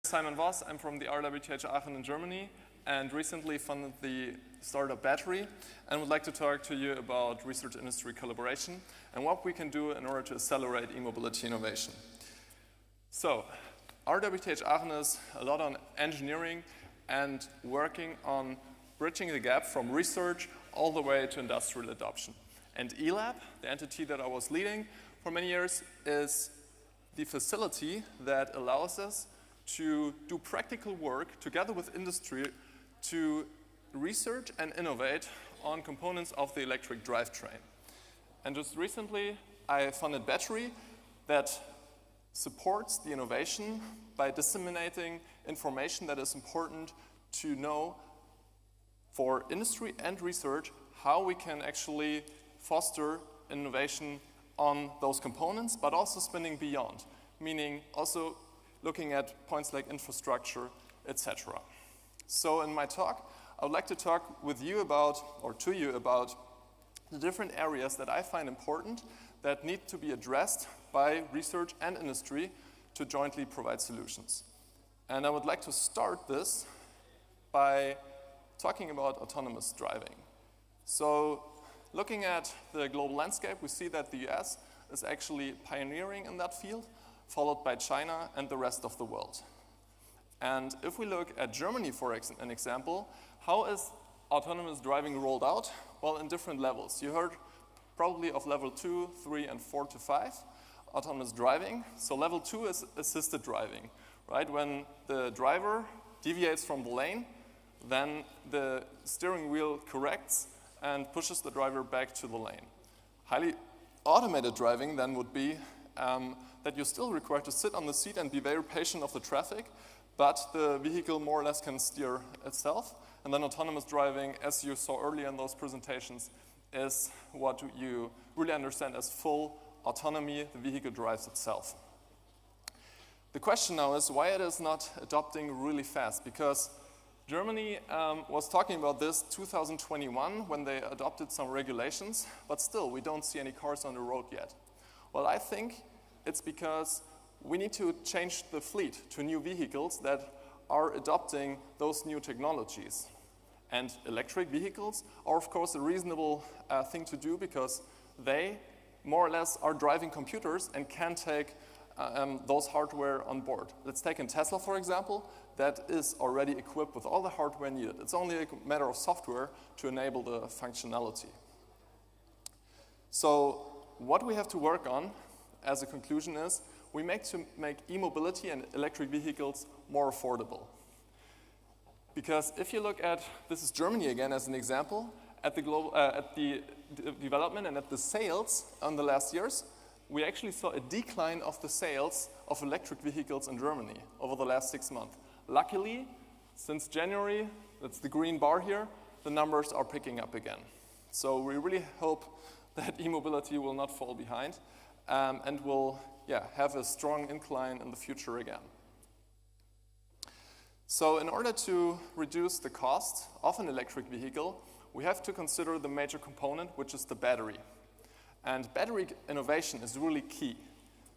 Simon Voss. I'm from the RWTH Aachen in Germany and recently funded the startup Battery and would like to talk to you about research industry collaboration and what we can do in order to accelerate e-mobility innovation. So, RWTH Aachen is a lot on engineering and working on bridging the gap from research all the way to industrial adoption. And eLab, the entity that I was leading for many years, is the facility that allows us to do practical work together with industry to research and innovate on components of the electric drivetrain. And just recently, I funded Battery that supports the innovation by disseminating information that is important to know for industry and research how we can actually foster innovation on those components, but also spinning beyond, meaning also looking at points like infrastructure, etc. So in my talk, I would like to talk with you about, or to you about, the different areas that I find important that need to be addressed by research and industry to jointly provide solutions. And I would like to start this by talking about autonomous driving. So looking at the global landscape, we see that the US is actually pioneering in that field, followed by China and the rest of the world. And if we look at Germany, for an example, how is autonomous driving rolled out? Well, in different levels. You heard probably of level 2, 3, and 4 to 5 autonomous driving. So level 2 is assisted driving, right? When the driver deviates from the lane, then the steering wheel corrects and pushes the driver back to the lane. Highly automated driving then would be that you're still required to sit on the seat and be very patient of the traffic, but the vehicle more or less can steer itself. And then autonomous driving, as you saw earlier in those presentations, is what you really understand as full autonomy. The vehicle drives itself. The question now is why it is not adopting really fast, because Germany was talking about this 2021 when they adopted some regulations, but still we don't see any cars on the road yet. Well, I think it's because we need to change the fleet to new vehicles that are adopting those new technologies. And electric vehicles are, of course, a reasonable thing to do because they more or less are driving computers and can take those hardware on board. Let's take in Tesla, for example, that is already equipped with all the hardware needed. It's only a matter of software to enable the functionality. So what we have to work on as a conclusion is we make e-mobility and electric vehicles more affordable. Because if you look at, this is Germany again as an example, at the development and at the sales in the last years, we actually saw a decline of the sales of electric vehicles in Germany over the last 6 months. Luckily, since January, that's the green bar here, the numbers are picking up again. So we really hope that e-mobility will not fall behind and will have a strong incline in the future again. So in order to reduce the cost of an electric vehicle, we have to consider the major component, which is the battery. And battery innovation is really key.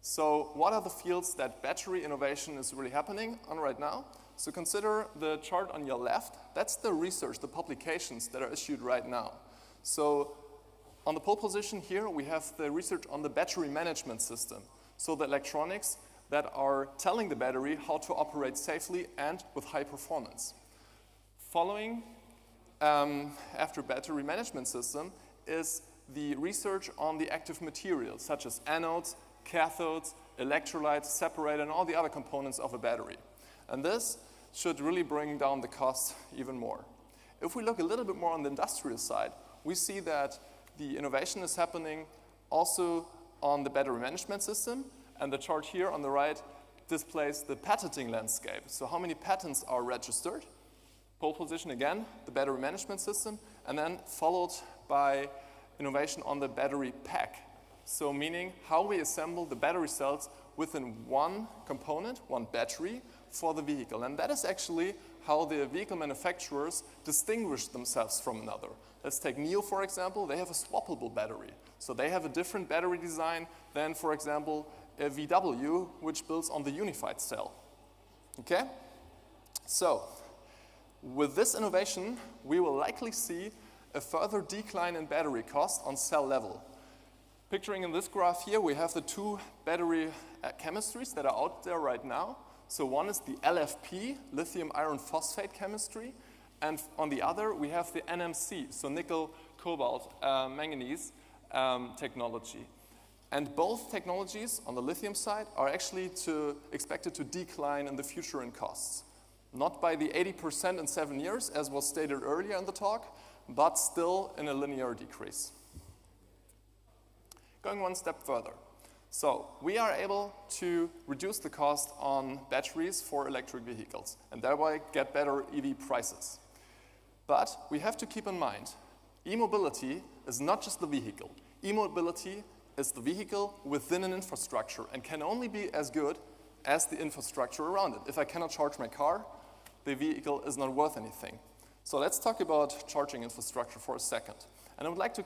So what are the fields that battery innovation is really happening on right now? So consider the chart on your left. That's the research, the publications that are issued right now. So on the pole position here, we have the research on the battery management system. So the electronics that are telling the battery how to operate safely and with high performance. Following after battery management system is the research on the active materials, such as anodes, cathodes, electrolytes, separator, and all the other components of a battery. And this should really bring down the cost even more. If we look a little bit more on the industrial side, we see that the innovation is happening also on the battery management system, and the chart here on the right displays the patenting landscape. So how many patents are registered? Pole position again, the battery management system, and then followed by innovation on the battery pack. So meaning how we assemble the battery cells within one component, one battery, for the vehicle. And that is actually how the vehicle manufacturers distinguish themselves from another. Let's take NIO, for example. They have a swappable battery. So they have a different battery design than, for example, a VW, which builds on the unified cell. Okay? So, with this innovation, we will likely see a further decline in battery cost on cell level. Picturing in this graph here, we have the two battery chemistries that are out there right now. So one is the LFP, lithium iron phosphate chemistry, and on the other we have the NMC, so nickel, cobalt, manganese technology. And both technologies on the lithium side are actually expected to decline in the future in costs. Not by the 80% in 7 years, as was stated earlier in the talk, but still in a linear decrease. Going one step further. So we are able to reduce the cost on batteries for electric vehicles and thereby get better EV prices. But we have to keep in mind, e-mobility is not just the vehicle. E-mobility is the vehicle within an infrastructure and can only be as good as the infrastructure around it. If I cannot charge my car, the vehicle is not worth anything. So let's talk about charging infrastructure for a second. And I would like to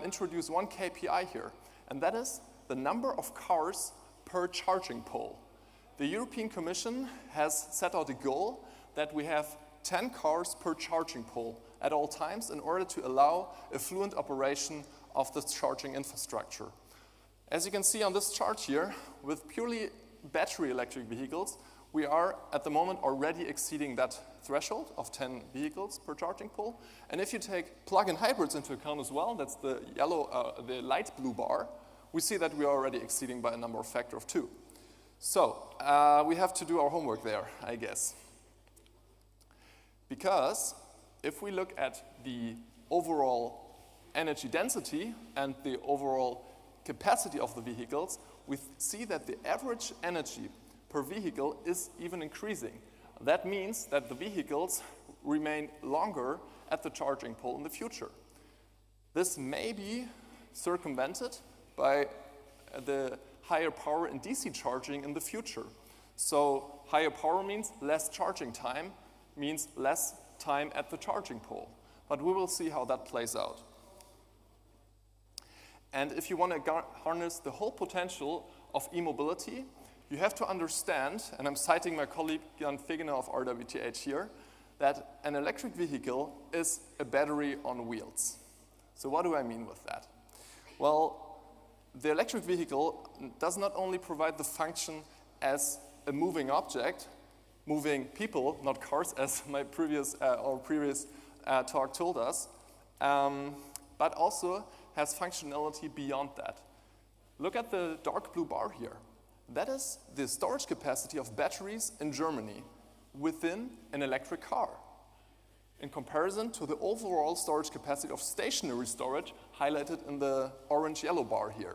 introduce one KPI here, and that is the number of cars per charging pole. The European Commission has set out a goal that we have 10 cars per charging pole at all times in order to allow a fluent operation of the charging infrastructure. As you can see on this chart here, with purely battery electric vehicles, we are at the moment already exceeding that threshold of 10 vehicles per charging pole. And if you take plug-in hybrids into account as well, that's the the light blue bar, we see that we are already exceeding by a number of factor of 2. So we have to do our homework there, I guess. Because if we look at the overall energy density and the overall capacity of the vehicles, we see that the average energy per vehicle is even increasing. That means that the vehicles remain longer at the charging pole in the future. This may be circumvented by the higher power in DC charging in the future. So higher power means less charging time, means less time at the charging pole. But we will see how that plays out. And if you want to harness the whole potential of e-mobility, you have to understand, and I'm citing my colleague Jan Fegener of RWTH here, that an electric vehicle is a battery on wheels. So what do I mean with that? Well, the electric vehicle does not only provide the function as a moving object, moving people, not cars, as my previous talk told us, but also has functionality beyond that. Look at the dark blue bar here. That is the storage capacity of batteries in Germany within an electric car, in comparison to the overall storage capacity of stationary storage highlighted in the orange-yellow bar here.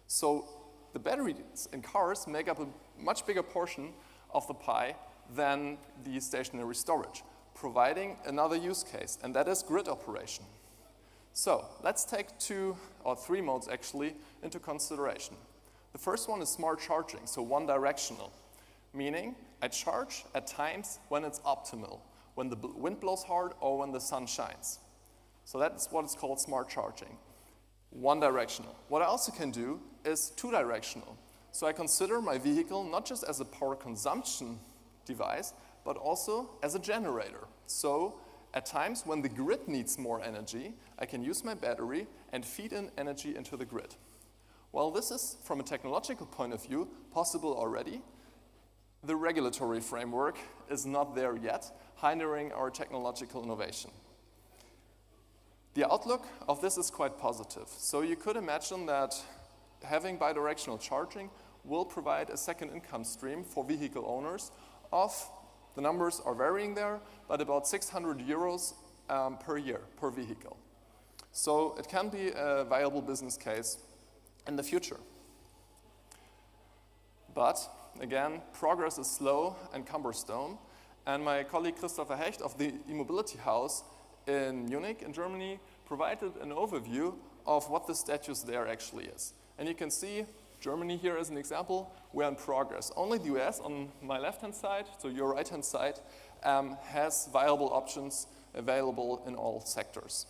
So the batteries in cars make up a much bigger portion of the pie than the stationary storage, providing another use case, and that is grid operation. So let's take 2 or 3 modes actually into consideration. The first one is smart charging, so one directional, meaning I charge at times when it's optimal, when the wind blows hard or when the sun shines. So that's what is called smart charging, one directional. What I also can do is 2 directional. So I consider my vehicle not just as a power consumption device, but also as a generator. So at times when the grid needs more energy, I can use my battery and feed in energy into the grid. While this is, from a technological point of view, possible already, the regulatory framework is not there yet, hindering our technological innovation. The outlook of this is quite positive. So you could imagine that having bidirectional charging will provide a second income stream for vehicle owners of, the numbers are varying there, but about 600 euros per year, per vehicle. So it can be a viable business case in the future. But again, progress is slow and cumbersome, and my colleague Christopher Hecht of the e-mobility house in Munich in Germany provided an overview of what the status there actually is. And you can see Germany here as an example, we're in progress. Only the US on my left-hand side, so your right-hand side, has viable options available in all sectors.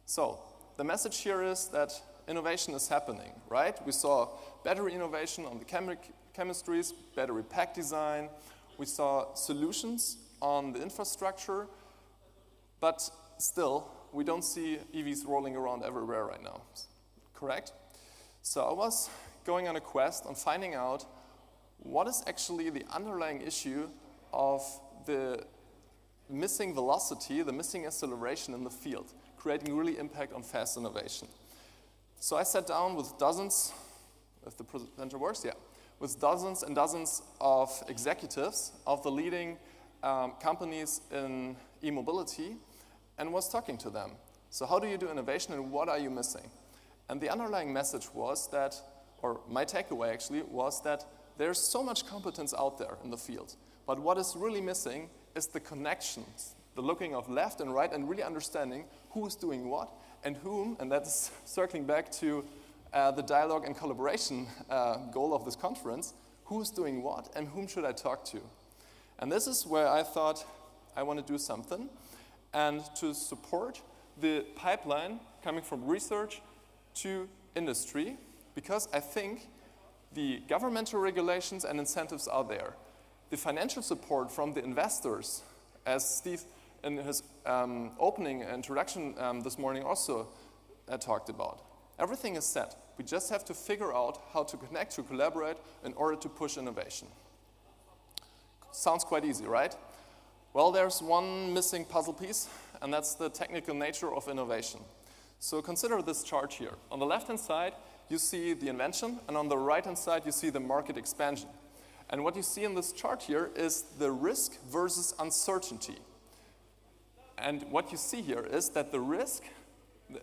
So the message here is that innovation is happening, right? We saw battery innovation on the chemistries, battery pack design. We saw solutions on the infrastructure, but still, we don't see EVs rolling around everywhere right now, correct? So I was going on a quest on finding out what is actually the underlying issue of the missing velocity, the missing acceleration in the field, creating really impact on fast innovation. So I sat down with dozens, if the presenter works, yeah, with dozens and dozens of executives of the leading companies in e-mobility and was talking to them. So how do you do innovation and what are you missing? And the underlying message was that, or my takeaway actually, was that there's so much competence out there in the field, but what is really missing is the connections, the looking of left and right and really understanding who is doing what and whom, and that's circling back to the dialogue and collaboration goal of this conference, who's doing what and whom should I talk to? And this is where I thought I want to do something and to support the pipeline coming from research to industry, because I think the governmental regulations and incentives are there. The financial support from the investors, as Steve in his opening introduction this morning also talked about. Everything is set. We just have to figure out how to connect, to collaborate in order to push innovation. Sounds quite easy, right? Well, there's one missing puzzle piece, and that's the technical nature of innovation. So consider this chart here. On the left-hand side, you see the invention, and on the right-hand side, you see the market expansion. And what you see in this chart here is the risk versus uncertainty. And what you see here is that the risk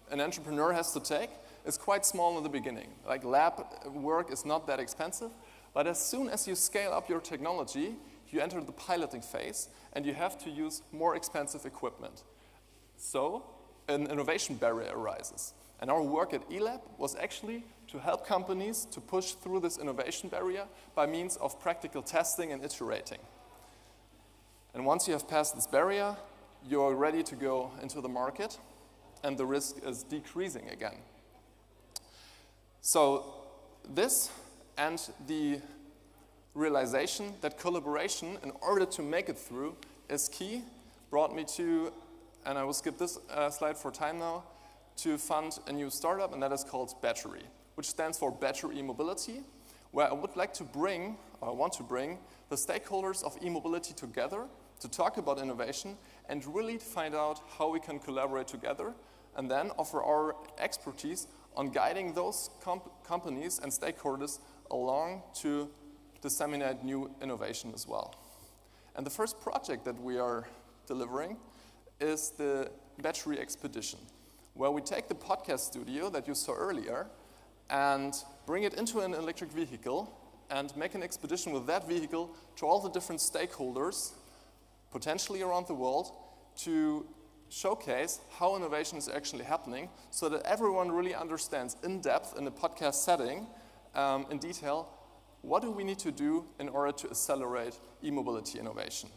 an entrepreneur has to take is quite small in the beginning. Like lab work is not that expensive, but as soon as you scale up your technology, you enter the piloting phase and you have to use more expensive equipment. So an innovation barrier arises. And our work at eLab was actually to help companies to push through this innovation barrier by means of practical testing and iterating. And once you have passed this barrier, you're ready to go into the market and the risk is decreasing again. So this and the realization that collaboration, in order to make it through, is key, brought me to, and I will skip this slide for time now, to fund a new startup, and that is called Battery, which stands for Battery E-Mobility, where I would like to bring, or I want to bring, the stakeholders of e-mobility together to talk about innovation and really find out how we can collaborate together and then offer our expertise on guiding those companies and stakeholders along to disseminate new innovation as well. And the first project that we are delivering is the Battery Expedition, where we take the podcast studio that you saw earlier and bring it into an electric vehicle and make an expedition with that vehicle to all the different stakeholders, potentially around the world, to showcase how innovation is actually happening so that everyone really understands in depth in a podcast setting, in detail, what do we need to do in order to accelerate e-mobility innovation.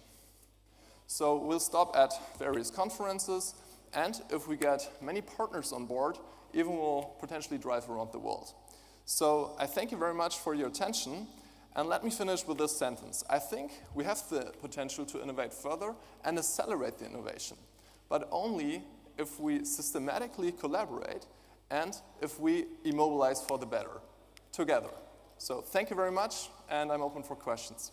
So we'll stop at various conferences, and if we get many partners on board, even we'll potentially drive around the world. So I thank you very much for your attention, and let me finish with this sentence. I think we have the potential to innovate further and accelerate the innovation, but only if we systematically collaborate and if we immobilize for the better together. So thank you very much, and I'm open for questions.